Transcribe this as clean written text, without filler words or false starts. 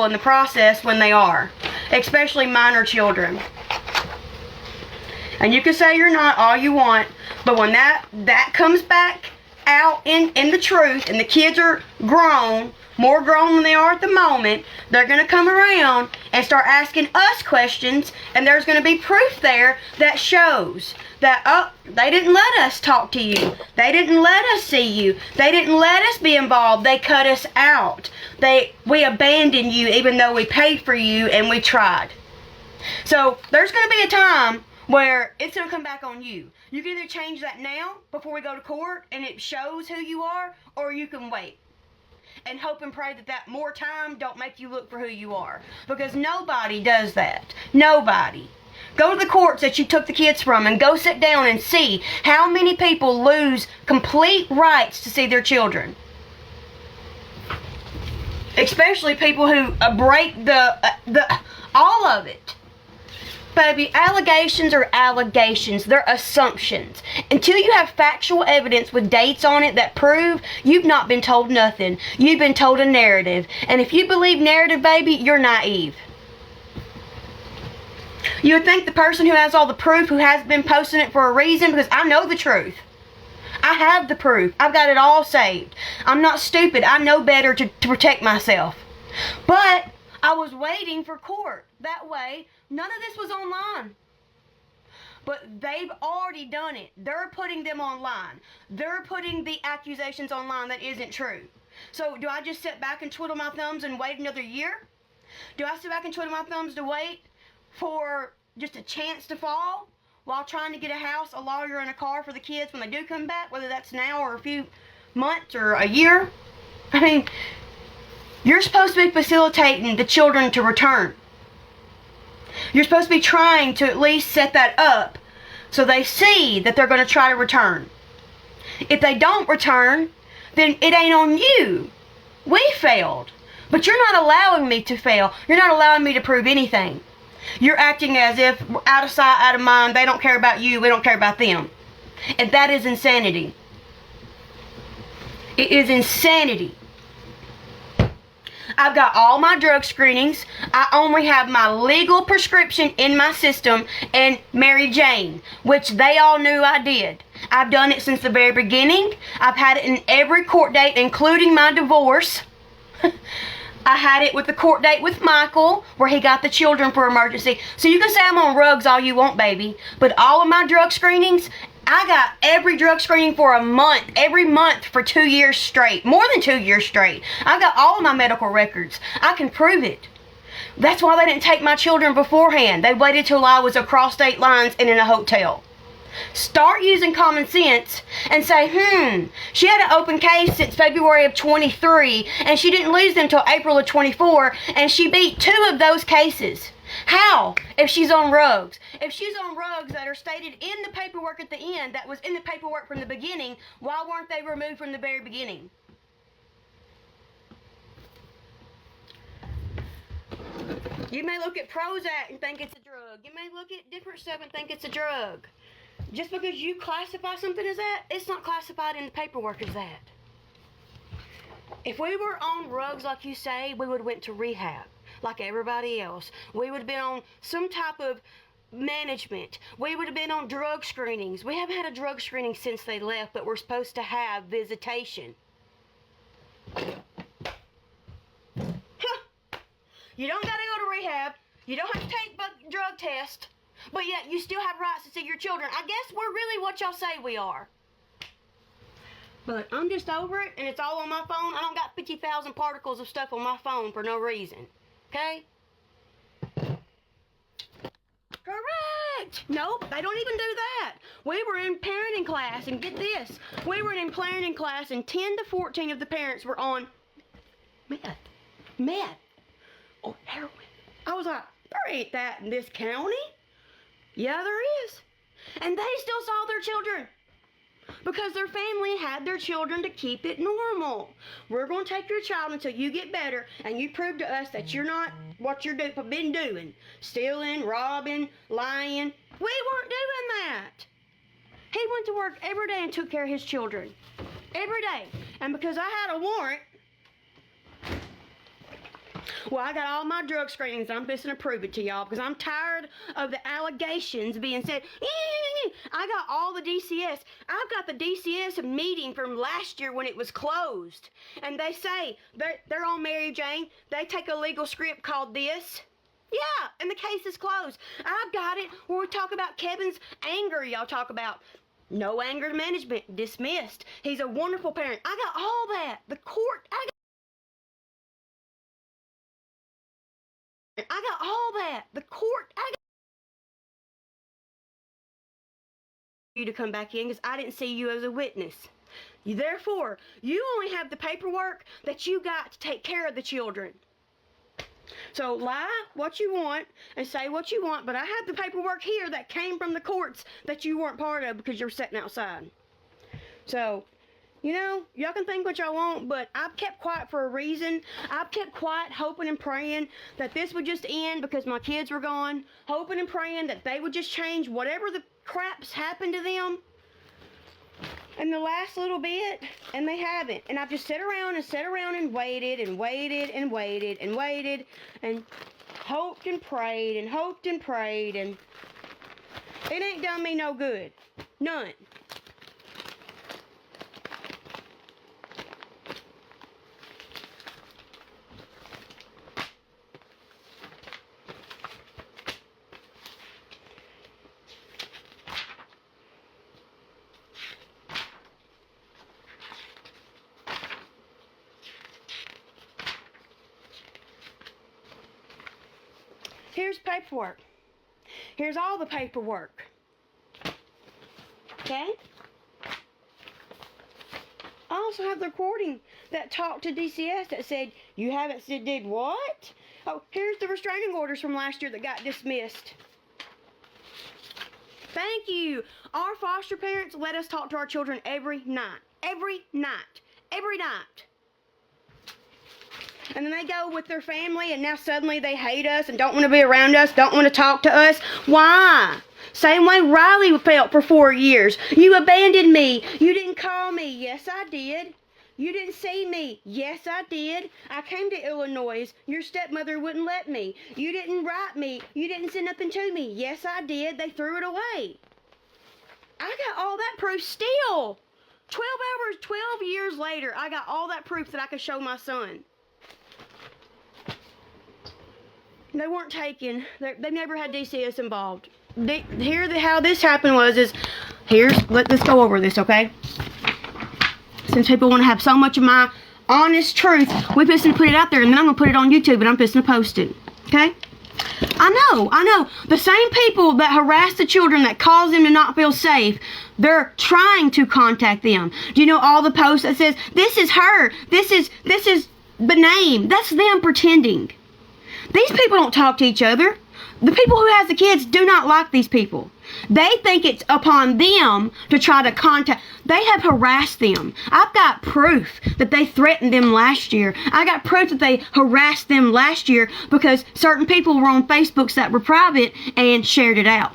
in the process when they are, especially minor children. And you can say you're not all you want, but when that comes back out in the truth, and the kids are grown, more grown than they are at the moment, they're going to come around and start asking us questions, and there's going to be proof there that shows that, oh, they didn't let us talk to you. They didn't let us see you. They didn't let us be involved. They cut us out. We abandoned you even though we paid for you and we tried. So there's going to be a time where it's going to come back on you. You can either change that now before we go to court and it shows who you are, or you can wait and hope and pray that more time don't make you look for who you are. Because nobody does that. Nobody. Go to the courts that you took the kids from and go sit down and see how many people lose complete rights to see their children. Especially people who break all of it. Baby, allegations are allegations. They're assumptions. Until you have factual evidence with dates on it that prove, you've not been told nothing. You've been told a narrative. And if you believe narrative, baby, you're naive. You would think the person who has all the proof, who has been posting it for a reason, because I know the truth. I have the proof. I've got it all saved. I'm not stupid. I know better to protect myself. But I was waiting for court. That way, none of this was online. But they've already done it. They're putting them online. They're putting the accusations online that isn't true. So do I just sit back and twiddle my thumbs and wait another year? Do I sit back and twiddle my thumbs to wait for just a chance to fall while trying to get a house, a lawyer, and a car for the kids when they do come back, whether that's now or a few months or a year? I mean, you're supposed to be facilitating the children to return. You're supposed to be trying to at least set that up so they see that they're going to try to return. If they don't return, then it ain't on you. We failed. But you're not allowing me to fail. You're not allowing me to prove anything. You're acting as if out of sight, out of mind. They don't care about you. We don't care about them. And that is insanity. It is insanity. I've got all my drug screenings. I only have my legal prescription in my system and Mary Jane, which they all knew I did. I've done it since the very beginning. I've had it in every court date, including my divorce. I had it with the court date with Michael, where he got the children for emergency. So you can say I'm on rugs all you want, baby. But all of my drug screenings, I got every drug screening for a month, every month for 2 years straight. More than 2 years straight. I got all of my medical records. I can prove it. That's why they didn't take my children beforehand. They waited till I was across state lines and in a hotel. Start using common sense and say, she had an open case since February of 23, and she didn't lose them until April of 24, and she beat 2 of those cases. How? If she's on rugs. If she's on rugs that are stated in the paperwork at the end, that was in the paperwork from the beginning, why weren't they removed from the very beginning? You may look at Prozac and think it's a drug. You may look at different stuff and think it's a drug. Just because you classify something as that, it's not classified in the paperwork as that. If we were on drugs like you say, we would have went to rehab like everybody else. We would have been on some type of management. We would have been on drug screenings. We haven't had a drug screening since they left, but we're supposed to have visitation. You don't got to go to rehab. You don't have to take drug tests. But yet, you still have rights to see your children. I guess we're really what y'all say we are. But I'm just over it, and it's all on my phone. I don't got 50,000 particles of stuff on my phone for no reason. Okay? Correct! Nope, they don't even do that. We were in parenting class, and get this. We were in parenting class, and 10 to 14 of the parents were on meth, or heroin. I was like, there ain't that in this county. Yeah, there is. And they still saw their children because their family had their children to keep it normal. We're going to take your child until you get better and you prove to us that you're not what you've been doing. Stealing, robbing, lying. We weren't doing that. He went to work every day and took care of his children. Every day. And because I had a warrant, Well, I got all my drug screenings. I'm fixing to prove it to y'all because I'm tired of the allegations being said. I got all the DCS. I've got the DCS meeting from last year when it was closed. And they say, they're on Mary Jane. They take a legal script called this. Yeah, and the case is closed. I've got it where we talk about Kevin's anger. Y'all talk about no anger management, dismissed. He's a wonderful parent. I got all that. The court, I got all that. The court, I got you to come back in because I didn't see you as a witness. Therefore, you only have the paperwork that you got to take care of the children. So lie what you want and say what you want, but I have the paperwork here that came from the courts that you weren't part of because you're sitting outside. So, you know, y'all can think what y'all want, but I've kept quiet for a reason. I've kept quiet hoping and praying that this would just end because my kids were gone, hoping and praying that they would just change whatever the crap's happened to them in the last little bit, and they haven't. And I've just sat around and waited and waited and waited and waited and hoped and prayed and hoped and prayed, and it ain't done me no good. None. Here's paperwork. Here's all the paperwork. Okay? I also have the recording that talked to DCS that said, you haven't said did what? Oh, here's the restraining orders from last year that got dismissed. Thank you. Our foster parents let us talk to our children every night. Every night. Every night. And then they go with their family, and now suddenly they hate us and don't want to be around us, don't want to talk to us. Why? Same way Riley felt for 4 years. You abandoned me. You didn't call me. Yes, I did. You didn't see me. Yes, I did. I came to Illinois. Your stepmother wouldn't let me. You didn't write me. You didn't send nothing to me. Yes, I did. They threw it away. I got all that proof still. 12 years later, I got all that proof that I could show my son. They weren't taken. They never had DCS involved. How this happened was let's go over this, okay? Since people want to have so much of my honest truth, we're fixing to put it out there, and then I'm going to put it on YouTube, and I'm fixing to post it, okay? I know. The same people that harass the children, that cause them to not feel safe, they're trying to contact them. Do you know all the posts that says, this is her, this is the name? That's them pretending. These people don't talk to each other. The people who has the kids do not like these people. They think it's upon them to try to contact. They have harassed them. I've got proof that they threatened them last year. I got proof that they harassed them last year because certain people were on Facebooks that were private and shared it out.